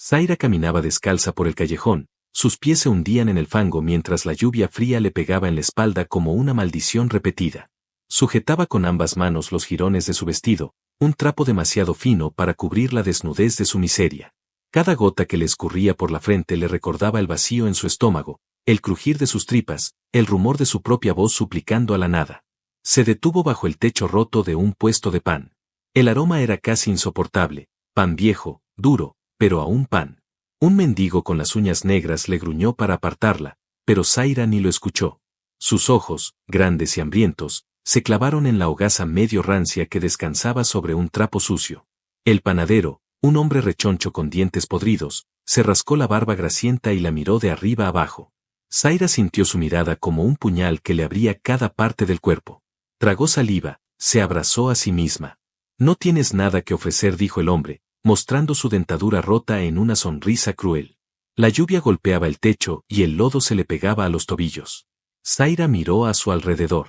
Zaira caminaba descalza por el callejón, sus pies se hundían en el fango mientras la lluvia fría le pegaba en la espalda como una maldición repetida. Sujetaba con ambas manos los jirones de su vestido, un trapo demasiado fino para cubrir la desnudez de su miseria. Cada gota que le escurría por la frente le recordaba el vacío en su estómago, el crujir de sus tripas, el rumor de su propia voz suplicando a la nada. Se detuvo bajo el techo roto de un puesto de pan. El aroma era casi insoportable, pan viejo, duro, pero aún pan. Un mendigo con las uñas negras le gruñó para apartarla, pero Zaira ni lo escuchó. Sus ojos, grandes y hambrientos, se clavaron en la hogaza medio rancia que descansaba sobre un trapo sucio. El panadero, un hombre rechoncho con dientes podridos, se rascó la barba grasienta y la miró de arriba abajo. Zaira sintió su mirada como un puñal que le abría cada parte del cuerpo. Tragó saliva, se abrazó a sí misma. No tienes nada que ofrecer, dijo el hombre, mostrando su dentadura rota en una sonrisa cruel. La lluvia golpeaba el techo y el lodo se le pegaba a los tobillos. Zaira miró a su alrededor.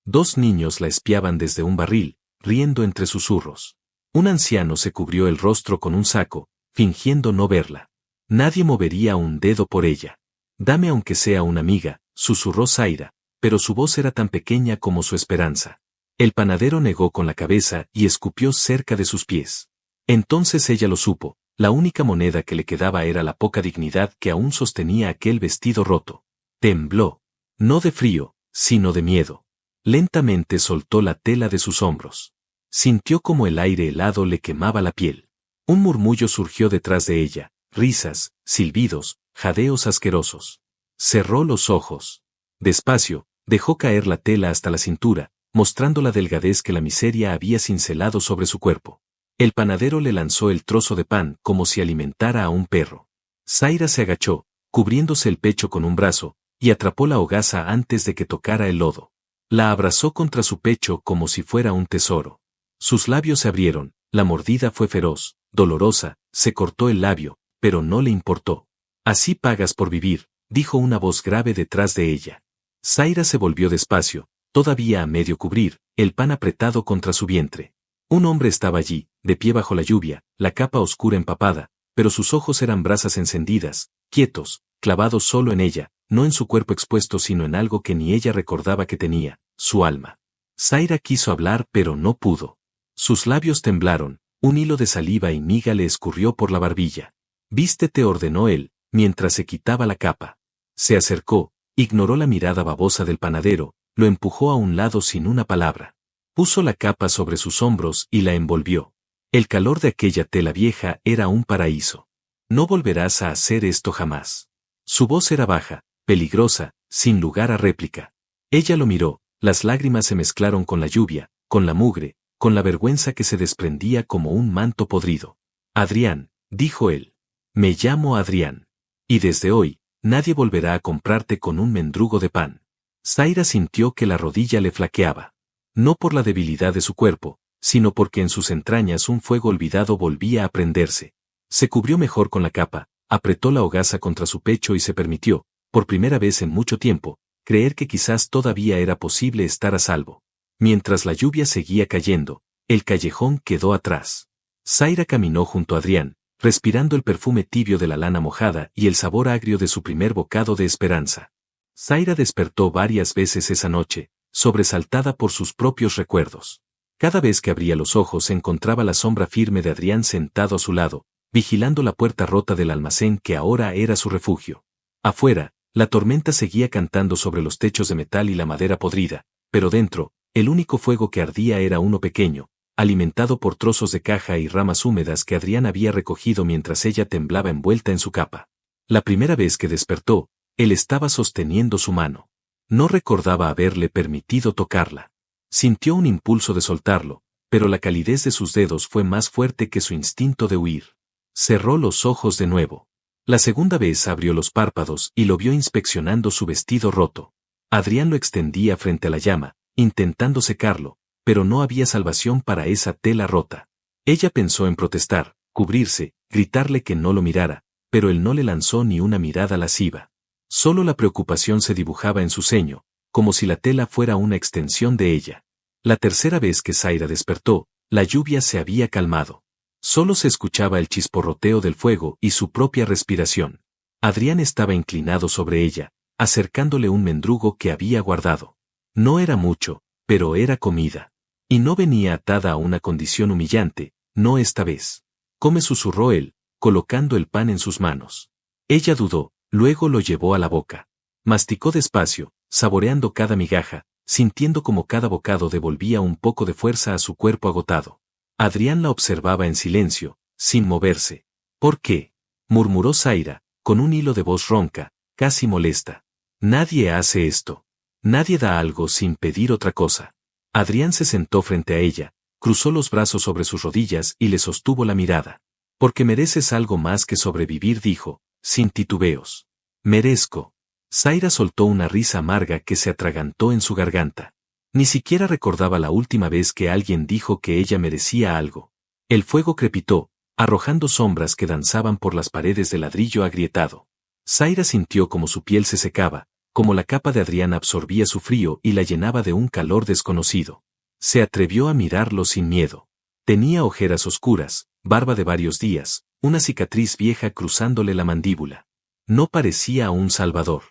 2 niños la espiaban desde un barril, riendo entre susurros. Un anciano se cubrió el rostro con un saco, fingiendo no verla. Nadie movería un dedo por ella. Dame aunque sea una amiga, susurró Zaira, pero su voz era tan pequeña como su esperanza. El panadero negó con la cabeza y escupió cerca de sus pies. Entonces ella lo supo, la única moneda que le quedaba era la poca dignidad que aún sostenía aquel vestido roto. Tembló, no de frío, sino de miedo. Lentamente soltó la tela de sus hombros. Sintió como el aire helado le quemaba la piel. Un murmullo surgió detrás de ella, risas, silbidos, jadeos asquerosos. Cerró los ojos. Despacio, dejó caer la tela hasta la cintura, mostrando la delgadez que la miseria había cincelado sobre su cuerpo. El panadero le lanzó el trozo de pan como si alimentara a un perro. Zaira se agachó, cubriéndose el pecho con un brazo, y atrapó la hogaza antes de que tocara el lodo. La abrazó contra su pecho como si fuera un tesoro. Sus labios se abrieron, la mordida fue feroz, dolorosa, se cortó el labio, pero no le importó. Así pagas por vivir, dijo una voz grave detrás de ella. Zaira se volvió despacio, todavía a medio cubrir, el pan apretado contra su vientre. Un hombre estaba allí, de pie bajo la lluvia, la capa oscura empapada, pero sus ojos eran brasas encendidas, quietos, clavados solo en ella, no en su cuerpo expuesto sino en algo que ni ella recordaba que tenía, su alma. Zaira quiso hablar pero no pudo. Sus labios temblaron, un hilo de saliva y miga le escurrió por la barbilla. Vístete, ordenó él, mientras se quitaba la capa. Se acercó, ignoró la mirada babosa del panadero, lo empujó a un lado sin una palabra. Puso la capa sobre sus hombros y la envolvió. El calor de aquella tela vieja era un paraíso. No volverás a hacer esto jamás. Su voz era baja, peligrosa, sin lugar a réplica. Ella lo miró, las lágrimas se mezclaron con la lluvia, con la mugre, con la vergüenza que se desprendía como un manto podrido. Adrián, dijo él. Me llamo Adrián. Y desde hoy, nadie volverá a comprarte con un mendrugo de pan. Zaira sintió que la rodilla le flaqueaba. No por la debilidad de su cuerpo, sino porque en sus entrañas un fuego olvidado volvía a prenderse. Se cubrió mejor con la capa, apretó la hogaza contra su pecho y se permitió, por primera vez en mucho tiempo, creer que quizás todavía era posible estar a salvo. Mientras la lluvia seguía cayendo, el callejón quedó atrás. Zaira caminó junto a Adrián, respirando el perfume tibio de la lana mojada y el sabor agrio de su primer bocado de esperanza. Zaira despertó varias veces esa noche, sobresaltada por sus propios recuerdos. Cada vez que abría los ojos encontraba la sombra firme de Adrián sentado a su lado, vigilando la puerta rota del almacén que ahora era su refugio. Afuera, la tormenta seguía cantando sobre los techos de metal y la madera podrida, pero dentro, el único fuego que ardía era uno pequeño, alimentado por trozos de caja y ramas húmedas que Adrián había recogido mientras ella temblaba envuelta en su capa. La primera vez que despertó, él estaba sosteniendo su mano. No recordaba haberle permitido tocarla. Sintió un impulso de soltarlo, pero la calidez de sus dedos fue más fuerte que su instinto de huir. Cerró los ojos de nuevo. La segunda vez abrió los párpados y lo vio inspeccionando su vestido roto. Adrián lo extendía frente a la llama, intentando secarlo, pero no había salvación para esa tela rota. Ella pensó en protestar, cubrirse, gritarle que no lo mirara, pero él no le lanzó ni una mirada lasciva. Solo la preocupación se dibujaba en su ceño, como si la tela fuera una extensión de ella. La tercera vez que Zaira despertó, la lluvia se había calmado. Solo se escuchaba el chisporroteo del fuego y su propia respiración. Adrián estaba inclinado sobre ella, acercándole un mendrugo que había guardado. No era mucho, pero era comida. Y no venía atada a una condición humillante, no esta vez. Come, susurró él, colocando el pan en sus manos. Ella dudó, luego lo llevó a la boca. Masticó despacio, saboreando cada migaja, sintiendo como cada bocado devolvía un poco de fuerza a su cuerpo agotado. Adrián la observaba en silencio, sin moverse. ¿Por qué?, murmuró Zaira, con un hilo de voz ronca, casi molesta. Nadie hace esto. Nadie da algo sin pedir otra cosa. Adrián se sentó frente a ella, cruzó los brazos sobre sus rodillas y le sostuvo la mirada. Porque mereces algo más que sobrevivir, dijo, sin titubeos. Merezco. Zaira soltó una risa amarga que se atragantó en su garganta. Ni siquiera recordaba la última vez que alguien dijo que ella merecía algo. El fuego crepitó, arrojando sombras que danzaban por las paredes de ladrillo agrietado. Zaira sintió como su piel se secaba, como la capa de Adrián absorbía su frío y la llenaba de un calor desconocido. Se atrevió a mirarlo sin miedo. Tenía ojeras oscuras, barba de varios días, una cicatriz vieja cruzándole la mandíbula. No parecía un salvador.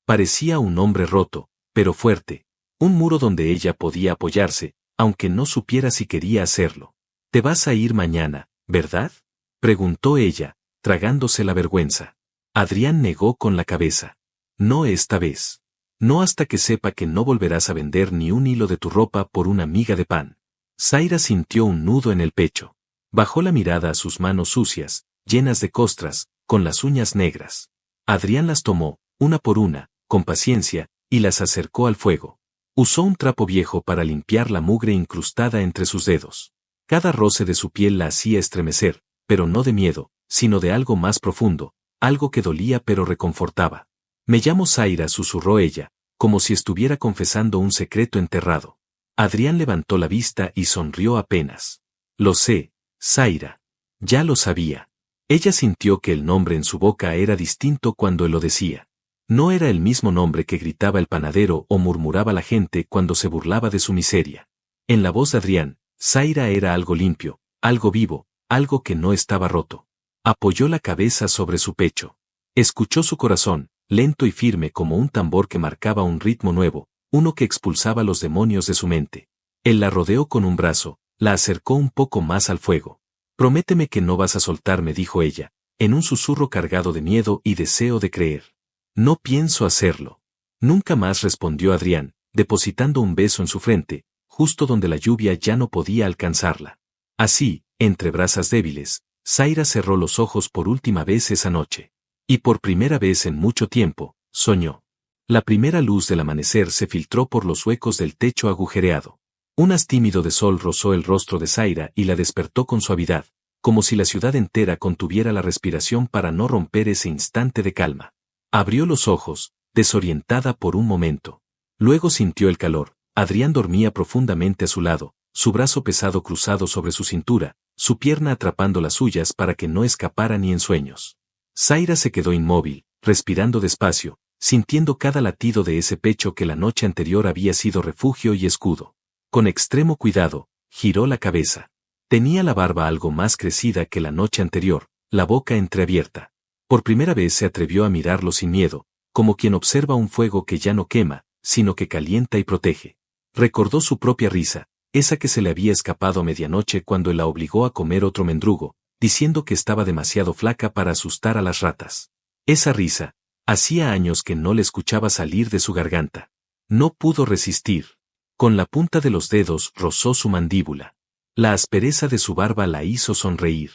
Parecía un hombre roto, pero fuerte. Un muro donde ella podía apoyarse, aunque no supiera si quería hacerlo. «¿Te vas a ir mañana, verdad?», preguntó ella, tragándose la vergüenza. Adrián negó con la cabeza. «No esta vez. No hasta que sepa que no volverás a vender ni un hilo de tu ropa por una miga de pan». Zaira sintió un nudo en el pecho. Bajó la mirada a sus manos sucias, llenas de costras, con las uñas negras. Adrián las tomó, una por una, con paciencia, y las acercó al fuego. Usó un trapo viejo para limpiar la mugre incrustada entre sus dedos. Cada roce de su piel la hacía estremecer, pero no de miedo, sino de algo más profundo, algo que dolía pero reconfortaba. «Me llamo Zaira», susurró ella, como si estuviera confesando un secreto enterrado. Adrián levantó la vista y sonrió apenas. «Lo sé, Zaira». Ya lo sabía. Ella sintió que el nombre en su boca era distinto cuando él lo decía. No era el mismo nombre que gritaba el panadero o murmuraba la gente cuando se burlaba de su miseria. En la voz de Adrián, Zaira era algo limpio, algo vivo, algo que no estaba roto. Apoyó la cabeza sobre su pecho. Escuchó su corazón, lento y firme como un tambor que marcaba un ritmo nuevo, uno que expulsaba los demonios de su mente. Él la rodeó con un brazo, la acercó un poco más al fuego. «Prométeme que no vas a soltarme», dijo ella, en un susurro cargado de miedo y deseo de creer. «No pienso hacerlo». Nunca más, respondió Adrián, depositando un beso en su frente, justo donde la lluvia ya no podía alcanzarla. Así, entre brasas débiles, Zaira cerró los ojos por última vez esa noche. Y por primera vez en mucho tiempo, soñó. La primera luz del amanecer se filtró por los huecos del techo agujereado. Un haz tímido de sol rozó el rostro de Zaira y la despertó con suavidad, como si la ciudad entera contuviera la respiración para no romper ese instante de calma. Abrió los ojos, desorientada por un momento. Luego sintió el calor. Adrián dormía profundamente a su lado, su brazo pesado cruzado sobre su cintura, su pierna atrapando las suyas para que no escapara ni en sueños. Zaira se quedó inmóvil, respirando despacio, sintiendo cada latido de ese pecho que la noche anterior había sido refugio y escudo. Con extremo cuidado, giró la cabeza. Tenía la barba algo más crecida que la noche anterior, la boca entreabierta. Por primera vez se atrevió a mirarlo sin miedo, como quien observa un fuego que ya no quema, sino que calienta y protege. Recordó su propia risa, esa que se le había escapado a medianoche cuando él la obligó a comer otro mendrugo, diciendo que estaba demasiado flaca para asustar a las ratas. Esa risa, hacía años que no le escuchaba salir de su garganta. No pudo resistir. Con la punta de los dedos rozó su mandíbula. La aspereza de su barba la hizo sonreír.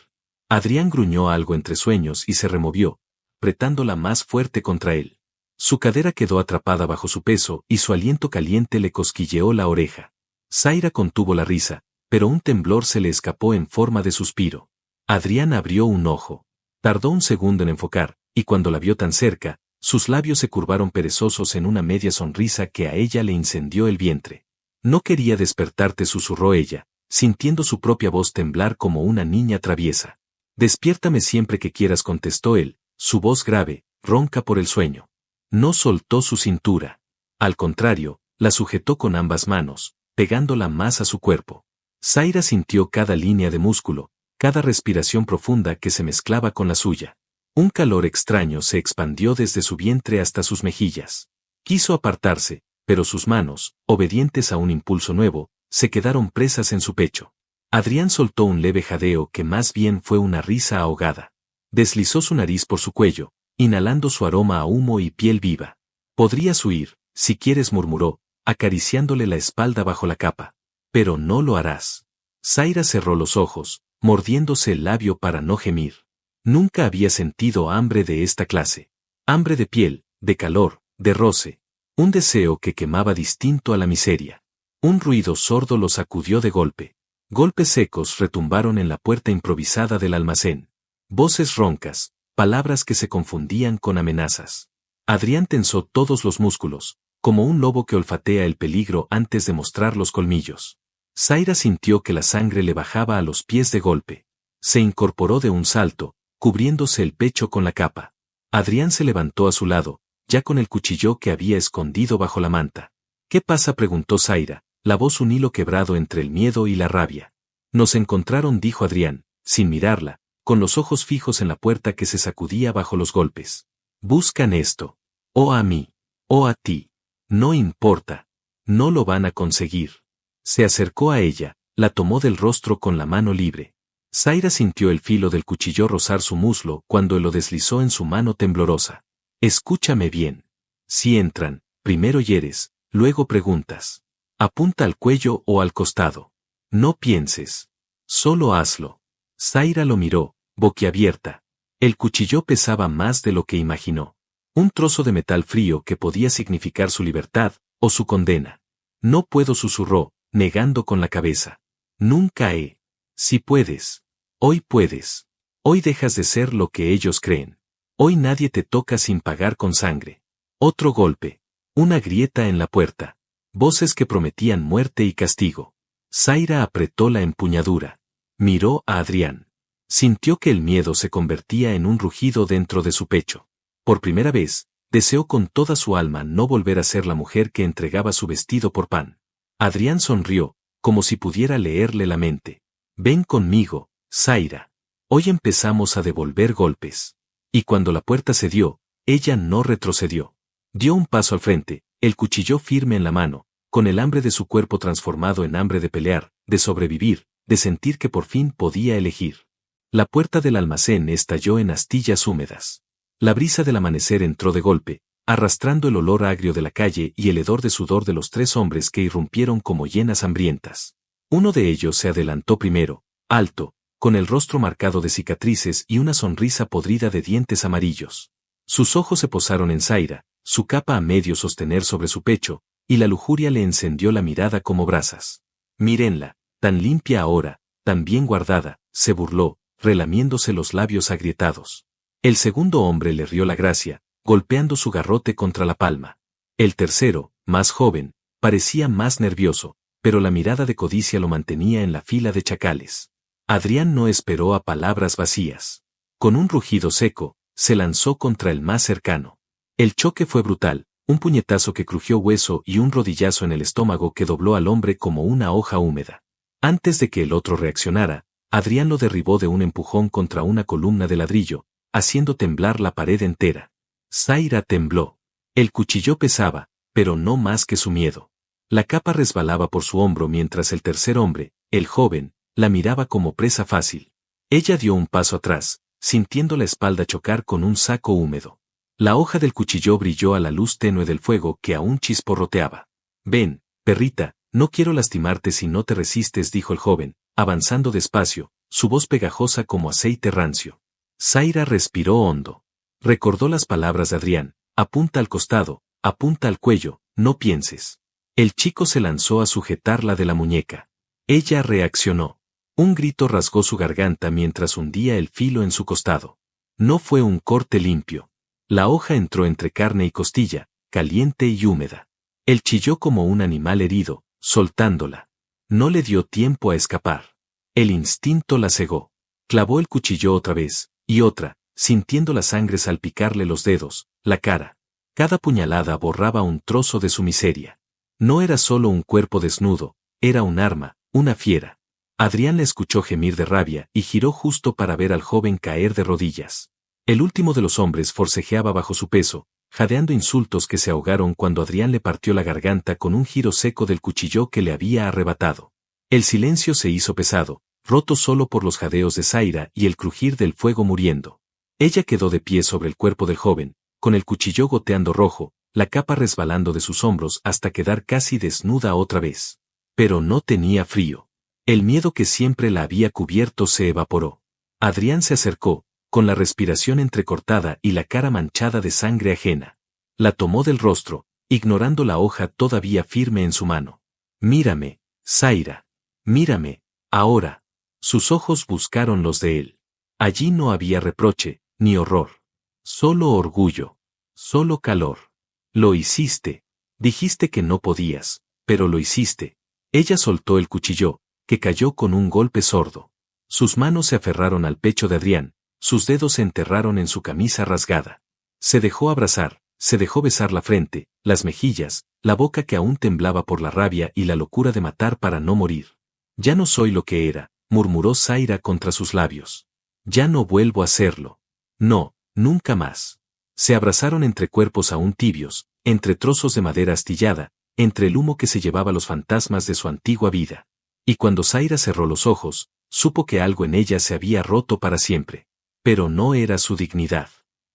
Adrián gruñó algo entre sueños y se removió, apretándola más fuerte contra él. Su cadera quedó atrapada bajo su peso y su aliento caliente le cosquilleó la oreja. Zaira contuvo la risa, pero un temblor se le escapó en forma de suspiro. Adrián abrió un ojo. Tardó un segundo en enfocar, y cuando la vio tan cerca, sus labios se curvaron perezosos en una media sonrisa que a ella le incendió el vientre. «No quería despertarte», susurró ella, sintiendo su propia voz temblar como una niña traviesa. «Despiértame siempre que quieras», contestó él, su voz grave, ronca por el sueño. No soltó su cintura. Al contrario, la sujetó con ambas manos, pegándola más a su cuerpo. Zaira sintió cada línea de músculo, cada respiración profunda que se mezclaba con la suya. Un calor extraño se expandió desde su vientre hasta sus mejillas. Quiso apartarse, pero sus manos, obedientes a un impulso nuevo, se quedaron presas en su pecho. Adrián soltó un leve jadeo que más bien fue una risa ahogada. Deslizó su nariz por su cuello, inhalando su aroma a humo y piel viva. Podrías huir, si quieres, murmuró, acariciándole la espalda bajo la capa. Pero no lo harás. Zaira cerró los ojos, mordiéndose el labio para no gemir. Nunca había sentido hambre de esta clase. Hambre de piel, de calor, de roce. Un deseo que quemaba distinto a la miseria. Un ruido sordo lo sacudió de golpe. Golpes secos retumbaron en la puerta improvisada del almacén. Voces roncas, palabras que se confundían con amenazas. Adrián tensó todos los músculos, como un lobo que olfatea el peligro antes de mostrar los colmillos. Zaira sintió que la sangre le bajaba a los pies de golpe. Se incorporó de un salto, cubriéndose el pecho con la capa. Adrián se levantó a su lado, ya con el cuchillo que había escondido bajo la manta. ¿Qué pasa?, preguntó Zaira, la voz un hilo quebrado entre el miedo y la rabia. Nos encontraron, dijo Adrián, sin mirarla, con los ojos fijos en la puerta que se sacudía bajo los golpes. Buscan esto. O a mí. O a ti. No importa. No lo van a conseguir. Se acercó a ella, la tomó del rostro con la mano libre. Zaira sintió el filo del cuchillo rozar su muslo cuando lo deslizó en su mano temblorosa. Escúchame bien. Si entran, primero hieres, luego preguntas. Apunta al cuello o al costado. No pienses. Solo hazlo. Zaira lo miró, boquiabierta. El cuchillo pesaba más de lo que imaginó. Un trozo de metal frío que podía significar su libertad o su condena. No puedo, susurró, negando con la cabeza. Nunca he. Si puedes. Hoy puedes. Hoy dejas de ser lo que ellos creen. Hoy nadie te toca sin pagar con sangre. Otro golpe. Una grieta en la puerta. Voces que prometían muerte y castigo. Zaira apretó la empuñadura. Miró a Adrián. Sintió que el miedo se convertía en un rugido dentro de su pecho. Por primera vez, deseó con toda su alma no volver a ser la mujer que entregaba su vestido por pan. Adrián sonrió, como si pudiera leerle la mente. Ven conmigo, Zaira. Hoy empezamos a devolver golpes. Y cuando la puerta cedió, ella no retrocedió. Dio un paso al frente, el cuchillo firme en la mano, con el hambre de su cuerpo transformado en hambre de pelear, de sobrevivir, de sentir que por fin podía elegir. La puerta del almacén estalló en astillas húmedas. La brisa del amanecer entró de golpe, arrastrando el olor agrio de la calle y el hedor de sudor de los tres hombres que irrumpieron como hienas hambrientas. Uno de ellos se adelantó primero, alto, con el rostro marcado de cicatrices y una sonrisa podrida de dientes amarillos. Sus ojos se posaron en Zaira, su capa a medio sostener sobre su pecho, y la lujuria le encendió la mirada como brasas. Mírenla, tan limpia ahora, tan bien guardada, se burló, relamiéndose los labios agrietados. El segundo hombre le rió la gracia, golpeando su garrote contra la palma. El tercero, más joven, parecía más nervioso, pero la mirada de codicia lo mantenía en la fila de chacales. Adrián no esperó a palabras vacías. Con un rugido seco, se lanzó contra el más cercano. El choque fue brutal, un puñetazo que crujió hueso y un rodillazo en el estómago que dobló al hombre como una hoja húmeda. Antes de que el otro reaccionara, Adrián lo derribó de un empujón contra una columna de ladrillo, haciendo temblar la pared entera. Zaira tembló. El cuchillo pesaba, pero no más que su miedo. La capa resbalaba por su hombro mientras el tercer hombre, el joven, la miraba como presa fácil. Ella dio un paso atrás, sintiendo la espalda chocar con un saco húmedo. La hoja del cuchillo brilló a la luz tenue del fuego que aún chisporroteaba. Ven, perrita, no quiero lastimarte si no te resistes, dijo el joven, avanzando despacio, su voz pegajosa como aceite rancio. Zaira respiró hondo. Recordó las palabras de Adrián, apunta al costado, apunta al cuello, no pienses. El chico se lanzó a sujetarla de la muñeca. Ella reaccionó. Un grito rasgó su garganta mientras hundía el filo en su costado. No fue un corte limpio. La hoja entró entre carne y costilla, caliente y húmeda. Él chilló como un animal herido, soltándola. No le dio tiempo a escapar. El instinto la cegó. Clavó el cuchillo otra vez, y otra, sintiendo la sangre salpicarle los dedos, la cara. Cada puñalada borraba un trozo de su miseria. No era solo un cuerpo desnudo, era un arma, una fiera. Adrián la escuchó gemir de rabia y giró justo para ver al joven caer de rodillas. El último de los hombres forcejeaba bajo su peso, jadeando insultos que se ahogaron cuando Adrián le partió la garganta con un giro seco del cuchillo que le había arrebatado. El silencio se hizo pesado, roto solo por los jadeos de Zaira y el crujir del fuego muriendo. Ella quedó de pie sobre el cuerpo del joven, con el cuchillo goteando rojo, la capa resbalando de sus hombros hasta quedar casi desnuda otra vez. Pero no tenía frío. El miedo que siempre la había cubierto se evaporó. Adrián se acercó, con la respiración entrecortada y la cara manchada de sangre ajena. La tomó del rostro, ignorando la hoja todavía firme en su mano. Mírame, Zaira. Mírame, ahora. Sus ojos buscaron los de él. Allí no había reproche, ni horror. Solo orgullo. Solo calor. Lo hiciste. Dijiste que no podías, pero lo hiciste. Ella soltó el cuchillo, que cayó con un golpe sordo. Sus manos se aferraron al pecho de Adrián, sus dedos se enterraron en su camisa rasgada. Se dejó abrazar, se dejó besar la frente, las mejillas, la boca que aún temblaba por la rabia y la locura de matar para no morir. Ya no soy lo que era, murmuró Zaira contra sus labios. Ya no vuelvo a serlo. No, nunca más. Se abrazaron entre cuerpos aún tibios, entre trozos de madera astillada, entre el humo que se llevaba los fantasmas de su antigua vida. Y cuando Zaira cerró los ojos, supo que algo en ella se había roto para siempre. Pero no era su dignidad.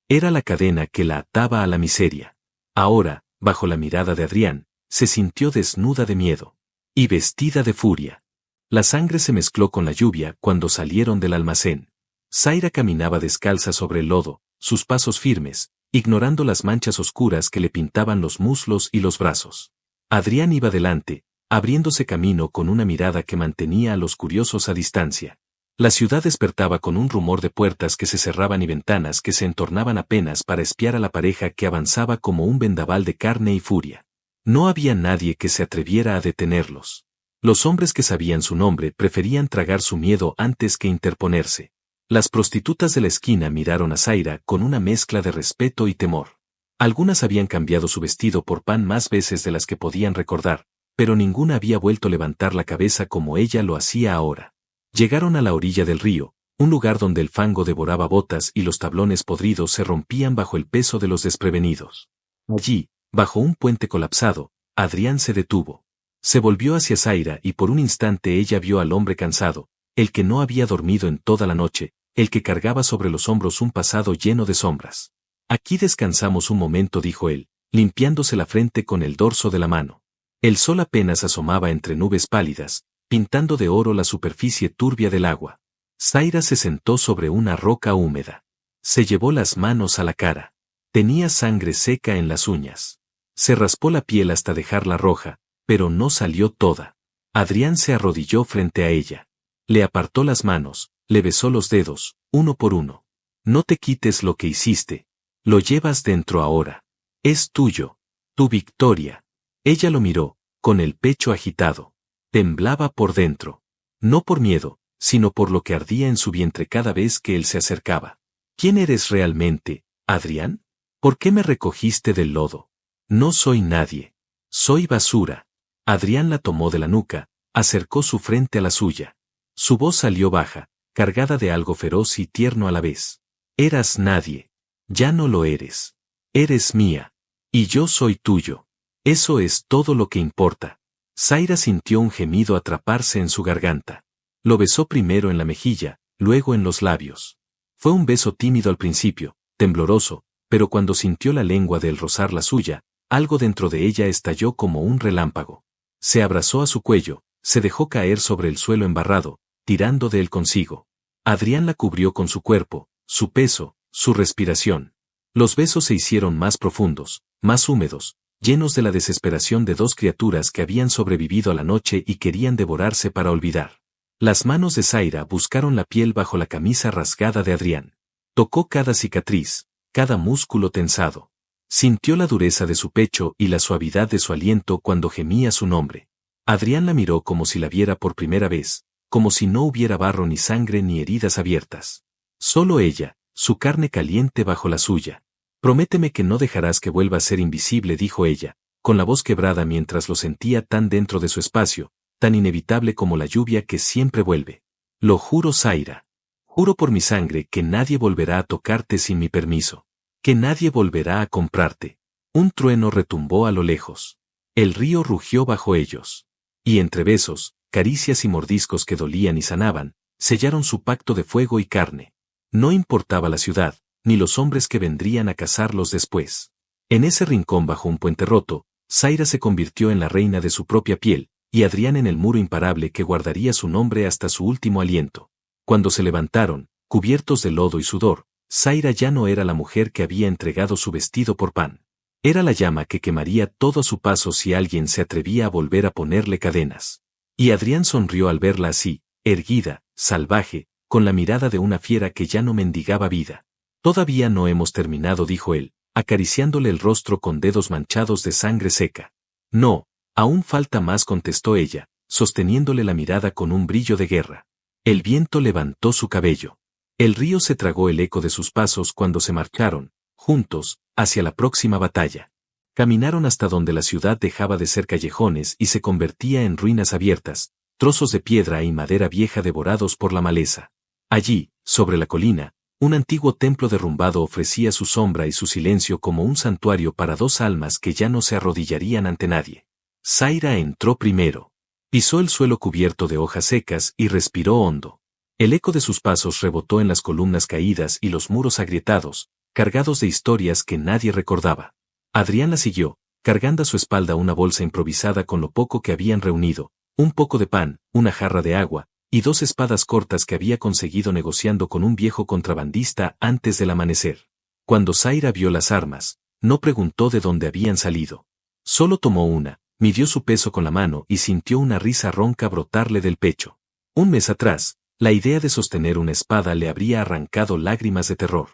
Era la cadena que la ataba a la miseria. Ahora, bajo la mirada de Adrián, se sintió desnuda de miedo. Y vestida de furia. La sangre se mezcló con la lluvia cuando salieron del almacén. Zaira caminaba descalza sobre el lodo, sus pasos firmes, ignorando las manchas oscuras que le pintaban los muslos y los brazos. Adrián iba delante, abriéndose camino con una mirada que mantenía a los curiosos a distancia. La ciudad despertaba con un rumor de puertas que se cerraban y ventanas que se entornaban apenas para espiar a la pareja que avanzaba como un vendaval de carne y furia. No había nadie que se atreviera a detenerlos. Los hombres que sabían su nombre preferían tragar su miedo antes que interponerse. Las prostitutas de la esquina miraron a Zaira con una mezcla de respeto y temor. Algunas habían cambiado su vestido por pan más veces de las que podían recordar, pero ninguna había vuelto a levantar la cabeza como ella lo hacía ahora. Llegaron a la orilla del río, un lugar donde el fango devoraba botas y los tablones podridos se rompían bajo el peso de los desprevenidos. Allí, bajo un puente colapsado, Adrián se detuvo. Se volvió hacia Zaira y por un instante ella vio al hombre cansado, el que no había dormido en toda la noche, el que cargaba sobre los hombros un pasado lleno de sombras. Aquí descansamos un momento, dijo él, limpiándose la frente con el dorso de la mano. El sol apenas asomaba entre nubes pálidas, pintando de oro la superficie turbia del agua. Zaira se sentó sobre una roca húmeda. Se llevó las manos a la cara. Tenía sangre seca en las uñas. Se raspó la piel hasta dejarla roja, pero no salió toda. Adrián se arrodilló frente a ella. Le apartó las manos, le besó los dedos, uno por uno. No te quites lo que hiciste. Lo llevas dentro ahora. Es tuyo. Tu victoria. Ella lo miró, con el pecho agitado. Temblaba por dentro. No por miedo, sino por lo que ardía en su vientre cada vez que él se acercaba. ¿Quién eres realmente, Adrián? ¿Por qué me recogiste del lodo? No soy nadie. Soy basura. Adrián la tomó de la nuca, acercó su frente a la suya. Su voz salió baja, cargada de algo feroz y tierno a la vez. Eras nadie. Ya no lo eres. Eres mía. Y yo soy tuyo. Eso es todo lo que importa. Zaira sintió un gemido atraparse en su garganta. Lo besó primero en la mejilla, luego en los labios. Fue un beso tímido al principio, tembloroso, pero cuando sintió la lengua de él rozar la suya, algo dentro de ella estalló como un relámpago. Se abrazó a su cuello, se dejó caer sobre el suelo embarrado, tirando de él consigo. Adrián la cubrió con su cuerpo, su peso, su respiración. Los besos se hicieron más profundos, más húmedos, llenos de la desesperación de dos criaturas que habían sobrevivido a la noche y querían devorarse para olvidar. Las manos de Zaira buscaron la piel bajo la camisa rasgada de Adrián. Tocó cada cicatriz, cada músculo tensado. Sintió la dureza de su pecho y la suavidad de su aliento cuando gemía su nombre. Adrián la miró como si la viera por primera vez, como si no hubiera barro ni sangre ni heridas abiertas. Solo ella, su carne caliente bajo la suya. Prométeme que no dejarás que vuelva a ser invisible, dijo ella, con la voz quebrada mientras lo sentía tan dentro de su espacio, tan inevitable como la lluvia que siempre vuelve. Lo juro, Zaira. Juro por mi sangre que nadie volverá a tocarte sin mi permiso. Que nadie volverá a comprarte. Un trueno retumbó a lo lejos. El río rugió bajo ellos. Y entre besos, caricias y mordiscos que dolían y sanaban, sellaron su pacto de fuego y carne. No importaba la ciudad, ni los hombres que vendrían a cazarlos después. En ese rincón bajo un puente roto, Zaira se convirtió en la reina de su propia piel, y Adrián en el muro imparable que guardaría su nombre hasta su último aliento. Cuando se levantaron, cubiertos de lodo y sudor, Zaira ya no era la mujer que había entregado su vestido por pan. Era la llama que quemaría todo a su paso si alguien se atrevía a volver a ponerle cadenas. Y Adrián sonrió al verla así, erguida, salvaje, con la mirada de una fiera que ya no mendigaba vida. Todavía no hemos terminado, dijo él, acariciándole el rostro con dedos manchados de sangre seca. No, aún falta más, contestó ella, sosteniéndole la mirada con un brillo de guerra. El viento levantó su cabello. El río se tragó el eco de sus pasos cuando se marcharon, juntos, hacia la próxima batalla. Caminaron hasta donde la ciudad dejaba de ser callejones y se convertía en ruinas abiertas, trozos de piedra y madera vieja devorados por la maleza. Allí, sobre la colina, un antiguo templo derrumbado ofrecía su sombra y su silencio como un santuario para dos almas que ya no se arrodillarían ante nadie. Zaira entró primero. Pisó el suelo cubierto de hojas secas y respiró hondo. El eco de sus pasos rebotó en las columnas caídas y los muros agrietados, cargados de historias que nadie recordaba. Adrián la siguió, cargando a su espalda una bolsa improvisada con lo poco que habían reunido, un poco de pan, una jarra de agua, y dos espadas cortas que había conseguido negociando con un viejo contrabandista antes del amanecer. Cuando Zaira vio las armas, no preguntó de dónde habían salido. Solo tomó una, midió su peso con la mano y sintió una risa ronca brotarle del pecho. Un mes atrás, la idea de sostener una espada le habría arrancado lágrimas de terror.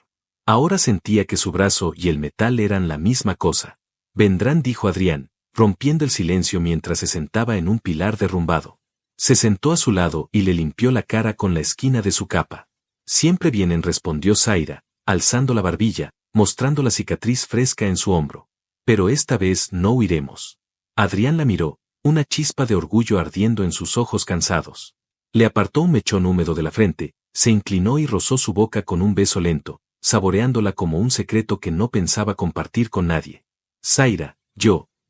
Ahora sentía que su brazo y el metal eran la misma cosa. Vendrán, dijo Adrián, rompiendo el silencio mientras se sentaba en un pilar derrumbado. Se sentó a su lado y le limpió la cara con la esquina de su capa. Siempre vienen, respondió Zaira, alzando la barbilla, mostrando la cicatriz fresca en su hombro. Pero esta vez no huiremos. Adrián la miró, una chispa de orgullo ardiendo en sus ojos cansados. Le apartó un mechón húmedo de la frente, se inclinó y rozó su boca con un beso lento, saboreándola como un secreto que no pensaba compartir con nadie. Zaira,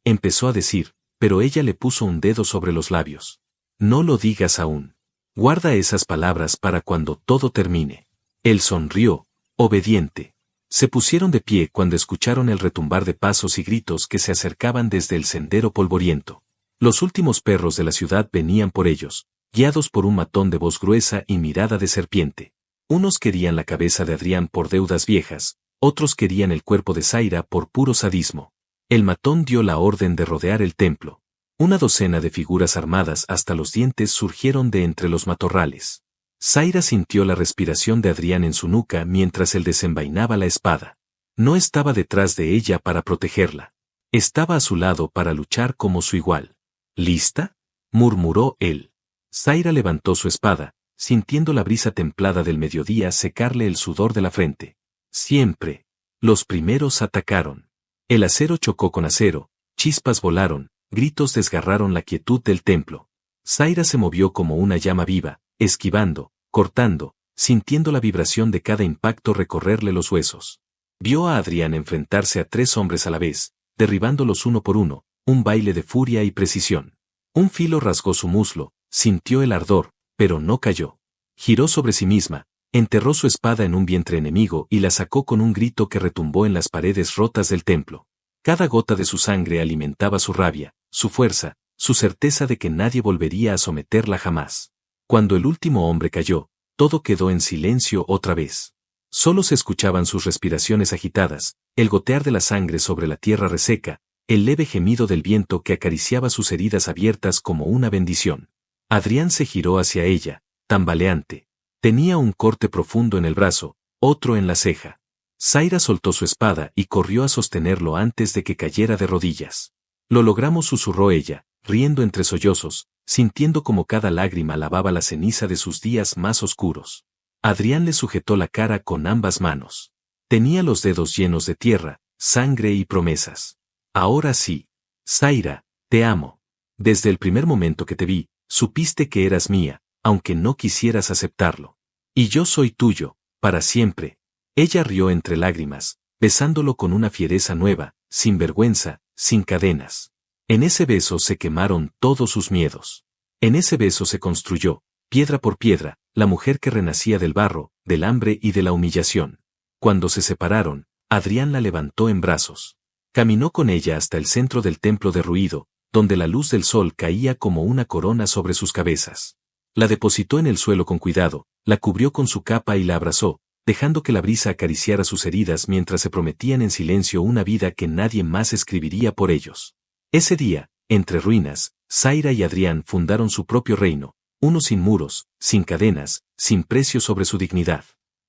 empezó a decir, pero ella le puso un dedo sobre los labios. No lo digas aún. Guarda esas palabras para cuando todo termine. Él sonrió, obediente. Se pusieron de pie cuando escucharon el retumbar de pasos y gritos que se acercaban desde el sendero polvoriento. Los últimos perros de la ciudad venían por ellos, guiados por un matón de voz gruesa y mirada de serpiente. Unos querían la cabeza de Adrián por deudas viejas, otros querían el cuerpo de Zaira por puro sadismo. El matón dio la orden de rodear el templo. Una docena de figuras armadas hasta los dientes surgieron de entre los matorrales. Zaira sintió la respiración de Adrián en su nuca mientras él desenvainaba la espada. No estaba detrás de ella para protegerla. Estaba a su lado para luchar como su igual. ¿Lista?, murmuró él. Zaira levantó su espada, sintiendo la brisa templada del mediodía secarle el sudor de la frente. Siempre. Los primeros atacaron. El acero chocó con acero, chispas volaron, gritos desgarraron la quietud del templo. Zaira se movió como una llama viva, esquivando, cortando, sintiendo la vibración de cada impacto recorrerle los huesos. Vio a Adrián enfrentarse a 3 hombres a la vez, derribándolos uno por uno, un baile de furia y precisión. Un filo rasgó su muslo, sintió el ardor, pero no cayó. Giró sobre sí misma, enterró su espada en un vientre enemigo y la sacó con un grito que retumbó en las paredes rotas del templo. Cada gota de su sangre alimentaba su rabia, su fuerza, su certeza de que nadie volvería a someterla jamás. Cuando el último hombre cayó, todo quedó en silencio otra vez. Solo se escuchaban sus respiraciones agitadas, el gotear de la sangre sobre la tierra reseca, el leve gemido del viento que acariciaba sus heridas abiertas como una bendición. Adrián se giró hacia ella, tambaleante. Tenía un corte profundo en el brazo, otro en la ceja. Zaira soltó su espada y corrió a sostenerlo antes de que cayera de rodillas. Lo logramos, susurró ella, riendo entre sollozos, sintiendo como cada lágrima lavaba la ceniza de sus días más oscuros. Adrián le sujetó la cara con ambas manos. Tenía los dedos llenos de tierra, sangre y promesas. Ahora sí. Zaira, te amo. Desde el primer momento que te vi, supiste que eras mía, aunque no quisieras aceptarlo. Y yo soy tuyo, para siempre. Ella rió entre lágrimas, besándolo con una fiereza nueva, sin vergüenza, sin cadenas. En ese beso se quemaron todos sus miedos. En ese beso se construyó, piedra por piedra, la mujer que renacía del barro, del hambre y de la humillación. Cuando se separaron, Adrián la levantó en brazos. Caminó con ella hasta el centro del templo derruido, donde la luz del sol caía como una corona sobre sus cabezas. La depositó en el suelo con cuidado, la cubrió con su capa y la abrazó, dejando que la brisa acariciara sus heridas mientras se prometían en silencio una vida que nadie más escribiría por ellos. Ese día, entre ruinas, Zaira y Adrián fundaron su propio reino, uno sin muros, sin cadenas, sin precio sobre su dignidad.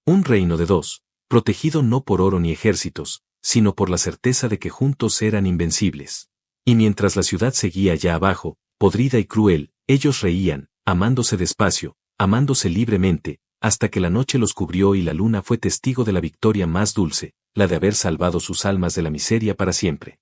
Un reino de dos, protegido no por oro ni ejércitos, sino por la certeza de que juntos eran invencibles. Y mientras la ciudad seguía allá abajo, podrida y cruel, ellos reían, amándose despacio, amándose libremente, hasta que la noche los cubrió y la luna fue testigo de la victoria más dulce, la de haber salvado sus almas de la miseria para siempre.